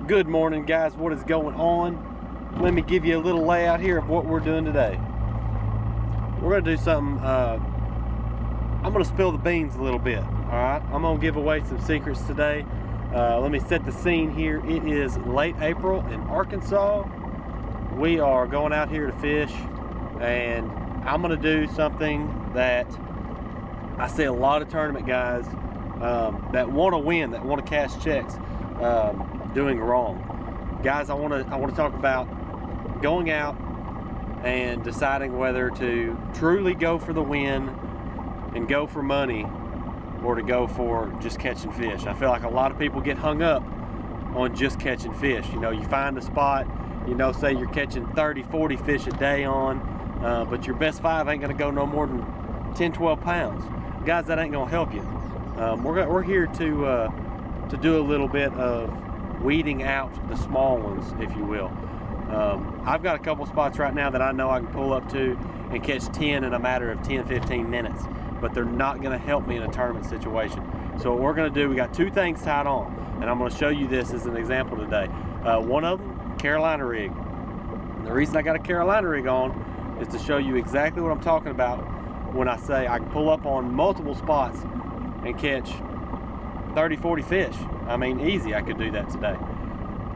Good morning, guys. What is going on? Let me give you a little layout here of what we're doing today. We're going to do something, I'm going to spill the beans a little bit, all right? I'm going to give away some secrets today. Let me set the scene here. It is late April in Arkansas. We are going out here to fish, and I'm going to do something that I see a lot of tournament guys that want to win, that want to cash checks, doing wrong. Guys, I want to talk about going out and deciding whether to truly go for the win and go for money, or to go for just catching fish. I feel like a lot of people get hung up on just catching fish. You know, you find a spot, you know, say you're catching 30, 40 fish a day on, but your best 5 ain't gonna go no more than 10, 12 pounds. Guys, that ain't gonna help you. We're here to do a little bit of weeding out the small ones, if you will. I've got a couple spots right now that I know I can pull up to and catch 10 in a matter of 10, 15 minutes, but they're not gonna help me in a tournament situation. So what we're gonna do, we got 2 things tied on, and I'm gonna show you this as an example today. One of them, Carolina rig. And the reason I got a Carolina rig on is to show you exactly what I'm talking about when I say I can pull up on multiple spots and catch 30, 40 fish. I mean, easy, I could do that today.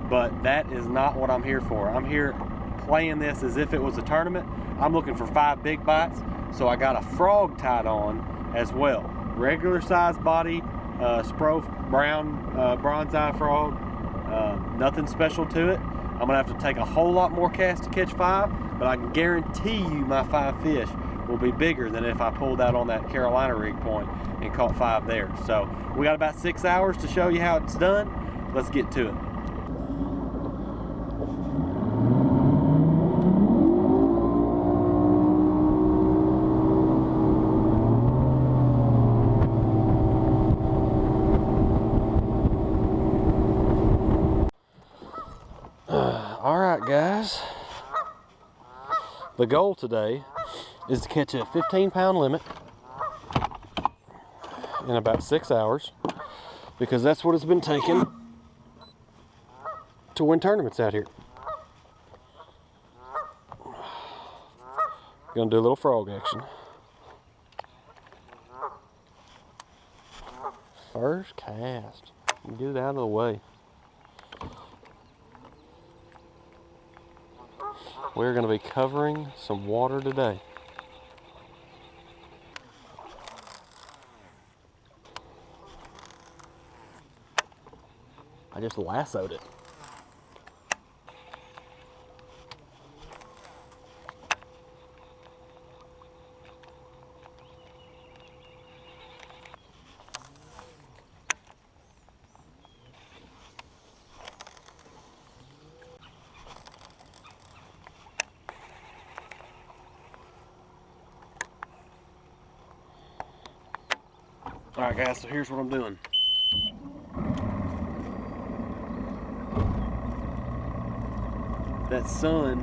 But that is not what I'm here for. I'm here playing this as if it was a tournament. I'm looking for 5 big bites, so I got a frog tied on as well. Regular size body, Spro brown bronze eye frog. Nothing special to it. I'm gonna have to take a whole lot more casts to catch 5, but I can guarantee you my 5 fish will be bigger than if I pulled out on that Carolina rig point and caught 5 there. So we got about 6 hours to show you how it's done. Let's get to it. All right, guys. The goal today is to catch a 15-pound limit in about 6 hours, because that's what it's been taking to win tournaments out here. Gonna do a little frog action. First cast. Get it out of the way. We're gonna be covering some water today. I just lassoed it. All right, guys, so here's what I'm doing. That sun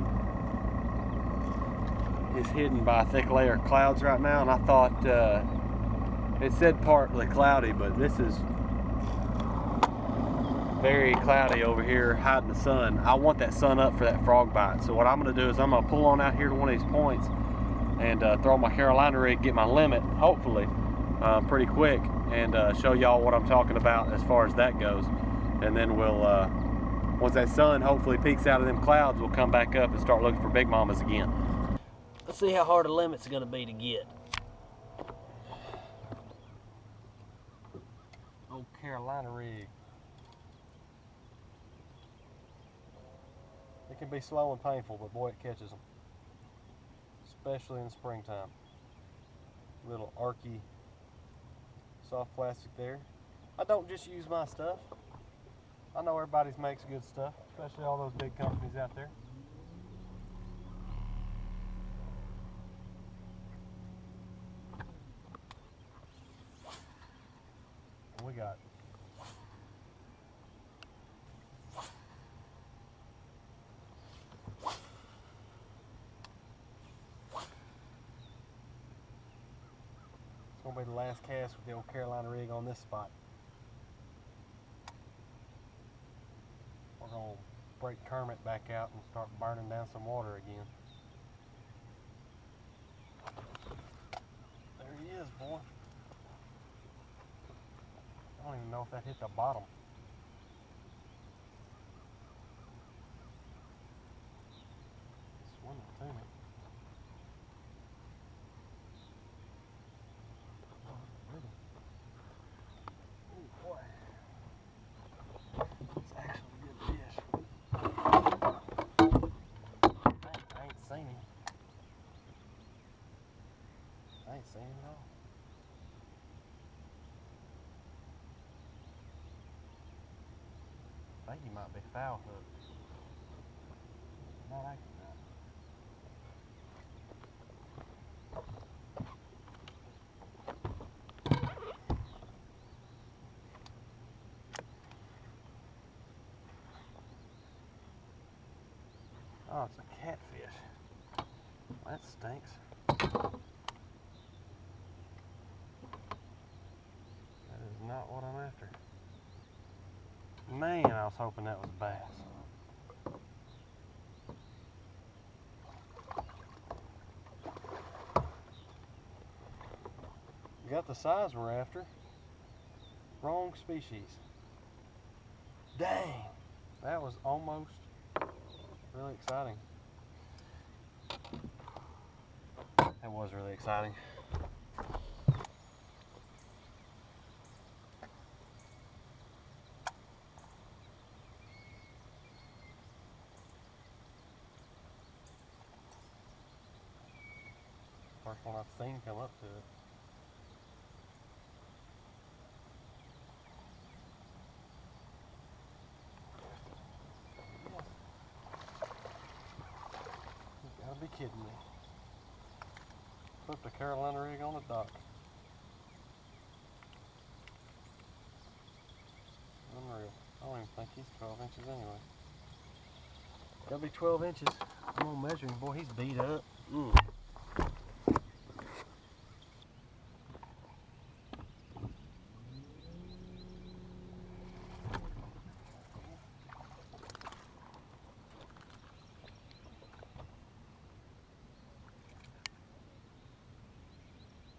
is hidden by a thick layer of clouds right now, and I thought it said partly cloudy, but this is very cloudy over here, hiding the sun. I want that sun up for that frog bite. So what I'm gonna do is I'm gonna pull on out here to one of these points and throw my Carolina rig, get my limit, hopefully, pretty quick, and show y'all what I'm talking about as far as that goes. And then we'll, once that sun hopefully peeks out of them clouds, we'll come back up and start looking for big mamas again. Let's see how hard a limit's gonna be to get. Old Carolina rig. It can be slow and painful, but boy, it catches them. Especially in the springtime. Little archy, soft plastic there. I don't just use my stuff. I know everybody makes good stuff, especially all those big companies out there. What we got? It's gonna be the last cast with the old Carolina rig on this spot. We're gonna break Kermit back out and start burning down some water again. There he is, boy. I don't even know if that hit the bottom. It's swimming to me. Oh boy. It's actually a good fish. I ain't seen him. I ain't seen him at all. I think he might be foul hooked. Not acting right. Oh, it's a catfish. That stinks. That is not what I'm after. Man, I was hoping that was bass. Got the size we're after. Wrong species. Dang, that was almost really exciting. That was really exciting. First one I've seen come up to it. You gotta be kidding me. Put the Carolina rig on the dock. Unreal. I don't even think he's 12 inches anyway. Gotta be 12 inches. I'm gonna measure him. Boy, he's beat up.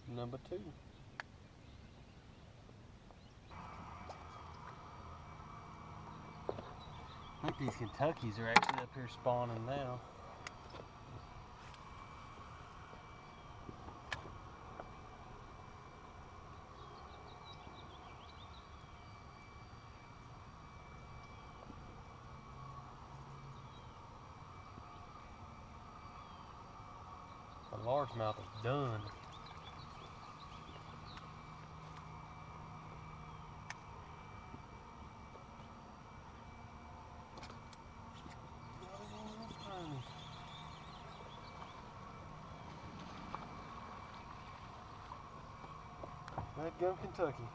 Number 2. I think these Kentuckys are actually up here spawning now. The largemouth is done. That go Kentucky.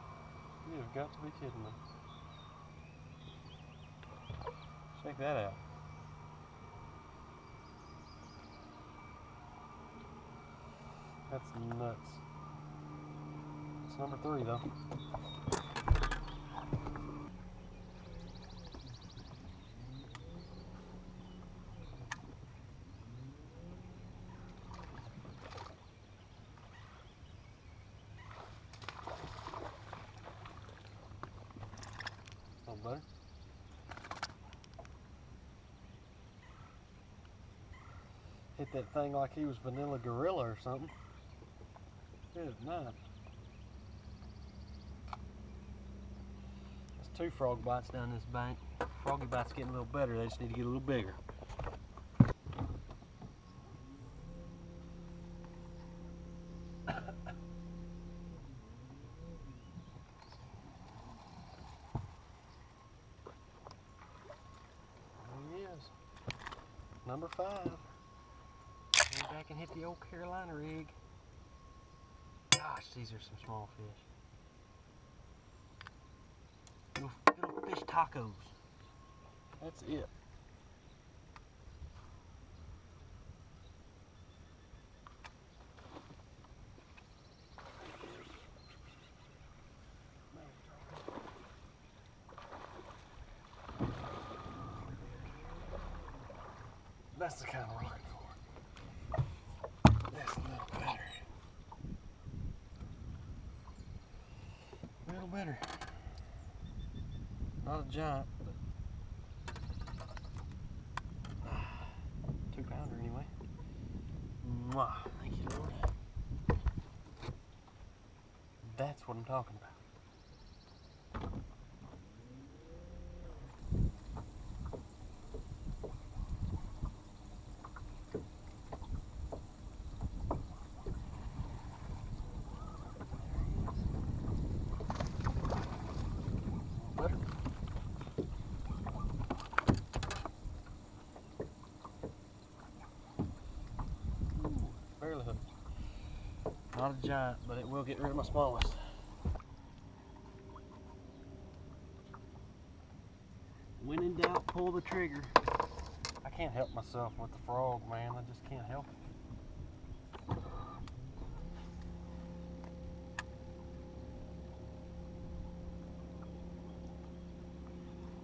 You have got to be kidding me. Check that out. That's nuts. It's number 3 though. Oh, better. Hit that thing like he was vanilla gorilla or something. Good night. There's 2 frog bites down this bank. Froggy bites getting a little better. They just need to get a little bigger. There he is. Number 5. Go back and hit the old Carolina rig. Gosh, these are some small fish. Little fish tacos. That's it. That's the kind we're looking for. That's a little better. A little better. Not a giant, but 2-pounder anyway. Mwah. Thank you, Lord. That's what I'm talking about. Barely hooked. Not a giant, but it will get rid of my smallest. When in doubt, pull the trigger. I can't help myself with the frog, man. I just can't help it.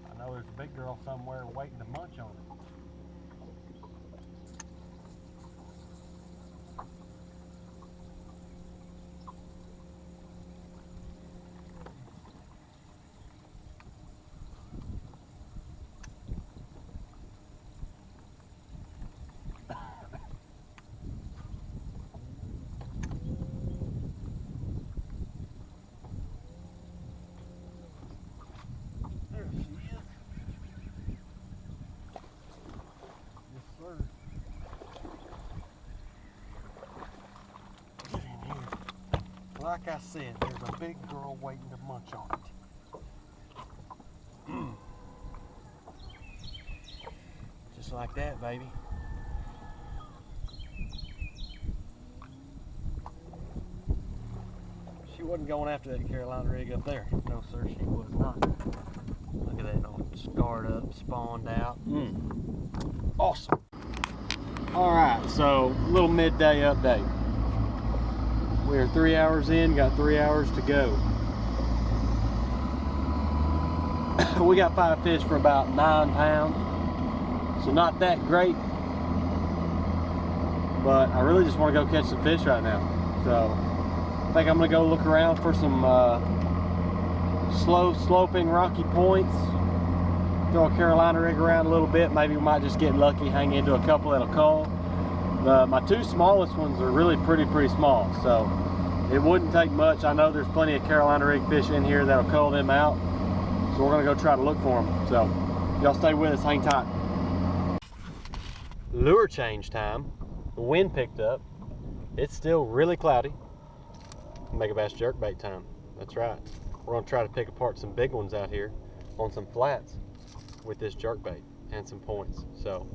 I know there's a big girl somewhere waiting to munch on it. Like I said, there's a big girl waiting to munch on it. Just like that, baby. She wasn't going after that Carolina rig up there. No, sir, she was not. Look at that, all scarred up, spawned out. Awesome. All right, so little midday update. We're 3 hours in, got 3 hours to go. We got 5 fish for about 9 pounds. So not that great. But I really just want to go catch some fish right now. So I think I'm gonna go look around for some slow sloping rocky points. Throw a Carolina rig around a little bit. Maybe we might just get lucky, hang into a couple that'll cull. My 2 smallest ones are really pretty small, so it wouldn't take much. I know there's plenty of Carolina rig fish in here that'll cull them out, so we're gonna go try to look for them. So y'all stay with us, hang tight. Lure change time. The wind picked up. It's still really cloudy. Megabass jerkbait time. That's right. We're gonna try to pick apart some big ones out here on some flats with this jerkbait and some points. So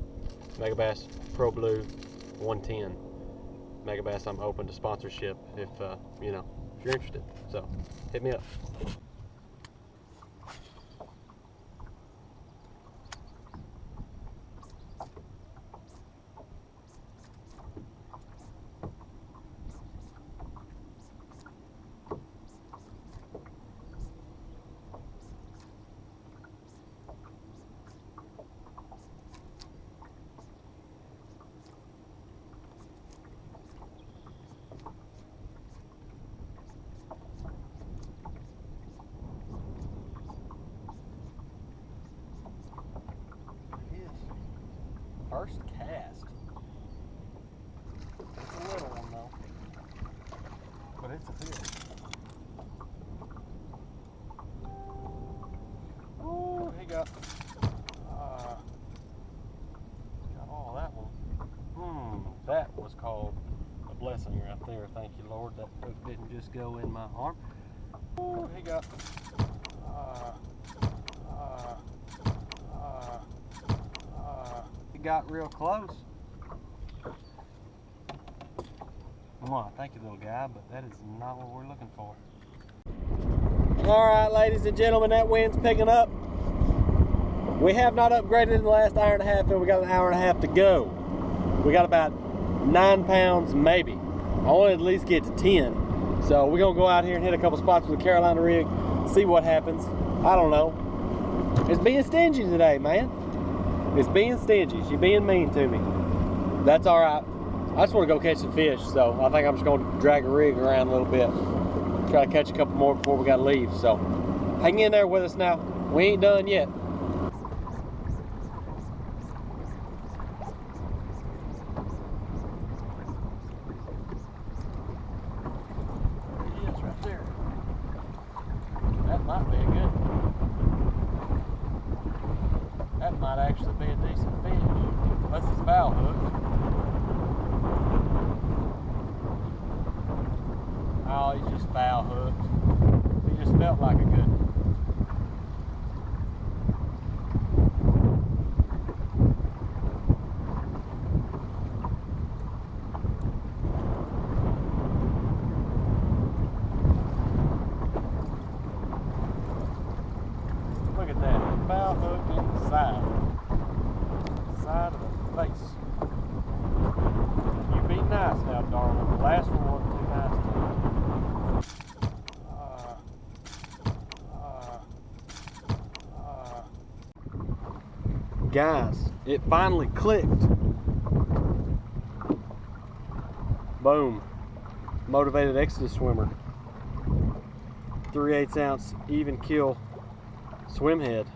Megabass Pro Blue 110. Megabass, I'm open to sponsorship if you know, if you're interested. So hit me up. First cast. It's a little one though, but it's a fish. Oh, he got all that one. That was called a blessing right there. Thank you, Lord. That hook didn't just go in my arm. Oh, he got got real close. Come on, thank you, little guy, but that is not what we're looking for. All right, ladies and gentlemen, that wind's picking up. We have not upgraded in the last hour and a half, and we got an hour and a half to go. We got about 9 pounds, maybe. I want to at least get to 10. So we're gonna go out here and hit a couple spots with the Carolina rig, see what happens. I don't know. It's being stingy today, man. It's being stingy. She's being mean to me. That's all right. I just want to go catch some fish, so I think I'm just going to drag a rig around a little bit. Try to catch a couple more before we got to leave. So hang in there with us now. We ain't done yet. Might be a good one. That might actually be a decent fish. Unless it's foul hooked. Oh, he's just foul hooked. He just felt like a good one. Look at that, foul hook in the side of the face. You be nice now, darling. The last one wasn't too nice to me. Guys, it finally clicked. Boom. Motivated Exodus swimmer. 3/8 ounce even kill swim head.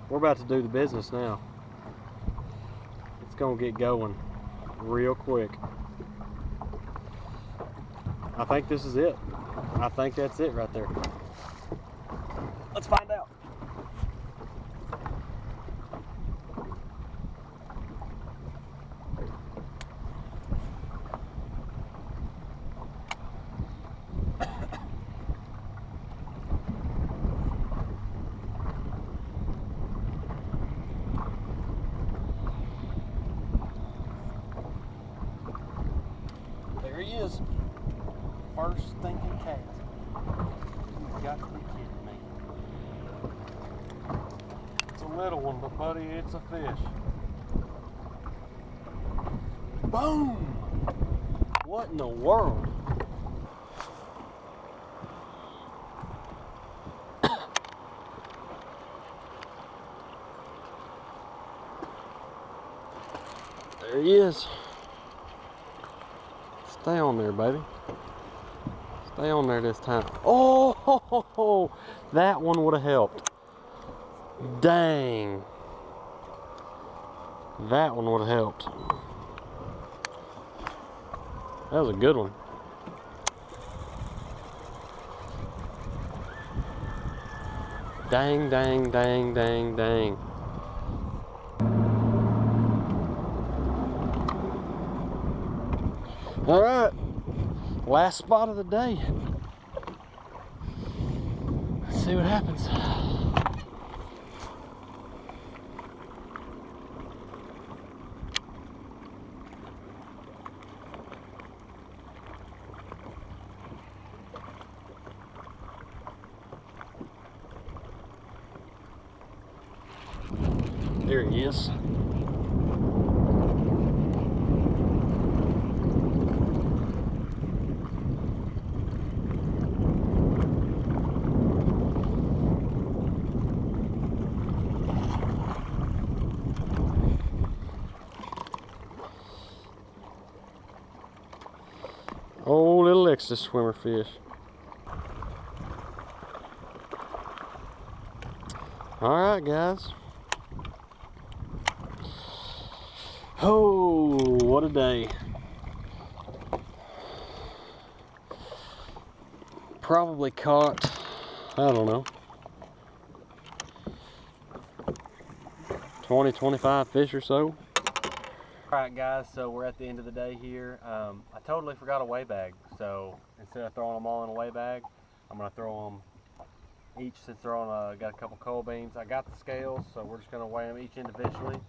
We're about to do the business now. It's gonna get going real quick. I think this is it. I think that's it right there. Let's find out. There he is. First stinking cast. You've got to be kidding me. It's a little one, but buddy, it's a fish. Boom! What in the world? There he is. Stay on there, baby. Stay on there this time. Oh, that one would have helped. Dang. That one would have helped. That was a good one. Dang, dang, dang, dang, dang. All right, last spot of the day. Let's see what happens. There he is. Oh, little Exodus swimmer fish. All right, guys. Oh, what a day. Probably caught, I don't know, 20, 25 fish or so. Alright guys, so we're at the end of the day here. I totally forgot a weigh bag, so instead of throwing them all in a weigh bag, I'm going to throw them each since they're on got a couple cold beans. I got the scales, so we're just going to weigh them each individually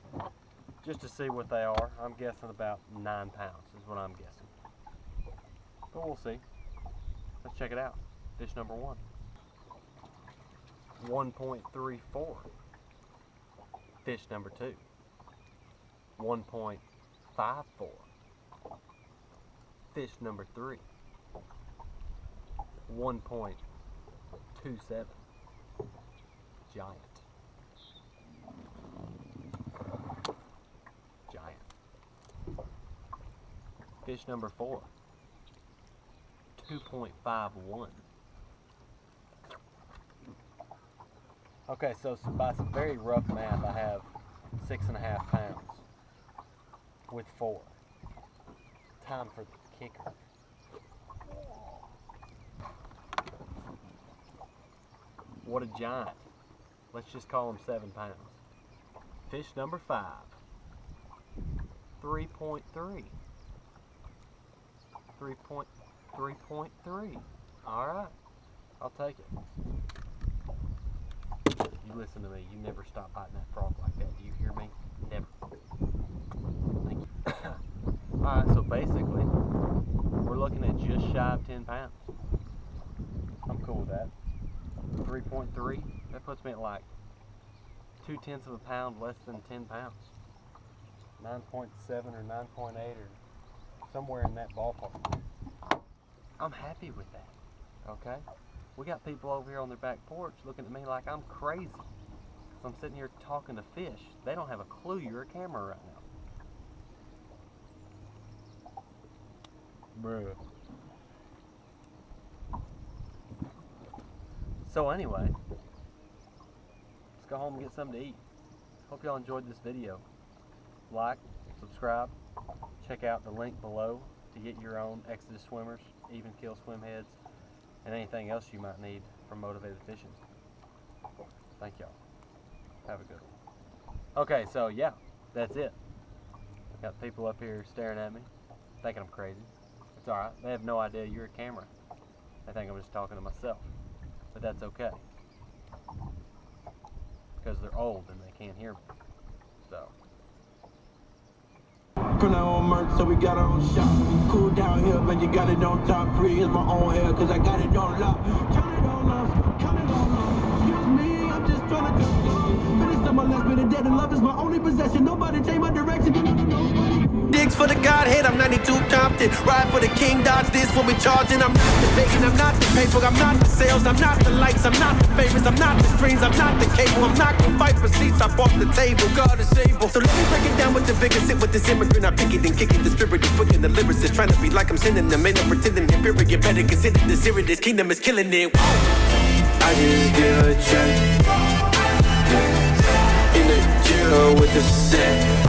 just to see what they are. I'm guessing about 9 pounds is what I'm guessing. But we'll see. Let's check it out. Fish number 1. 1.34. Fish number 2. 1.54. Fish number 3. 1.27. Giant. fish number 4. 2.51. Okay, so by some very rough math, I have 6.5 pounds with 4. Time for the kicker. What a giant. Let's just call him 7 pounds. Fish number 5. 3.3. 3.3. Alright. I'll take it. You listen to me. You never stop biting that frog like that. Do you hear me? Never. Thank you. Alright, so basically, we're looking at just shy of 10 pounds. I'm cool with that. 3.3. That puts me at like 0.2 of a pound less than 10 pounds. 9.7 or 9.8 or somewhere in that ballpark. I'm happy with that. Okay? We got people over here on their back porch looking at me like I'm crazy. So I'm sitting here talking to fish. They don't have a clue you're a camera right now. Bruh. So anyway, let's go home and get something to eat. Hope y'all enjoyed this video. Like, subscribe, check out the link below to get your own Exodus swimmers, even kill swim heads, and anything else you might need from MoTivated Fishing. Thank y'all. Have a good one. Okay, so yeah, that's it. Got people up here staring at me, thinking I'm crazy. It's alright. They have no idea you're a camera. They think I'm just talking to myself. But that's okay. Because they're old and they can't hear me. So. From our own merch, so we got our own shop. Cool down here, man, you got it on top. Free is my own hair, cause I got it on lock. Count it on off, count it on off. Excuse me, I'm just trying to finish up my last bit of debt, and love is my only possession. Nobody change my direction. Digs for the Godhead, I'm 92 Compton. Ride for the King, dodge this when we charging. I'm not the bacon, I'm not the paper, I'm not the sales, I'm not the likes, I'm not the favorites, I'm not the streams, I'm not the cable. I'm not gonna fight for seats up off the table. God is able. So let me break it down with the vigor, sit with this immigrant. I pick it and kick it, the spirit is quick and the lyrics is trying to be like I'm sending them. Ain't no pretending, the period better consider the serious. This kingdom is killing it. I just get a check in the jail with the set.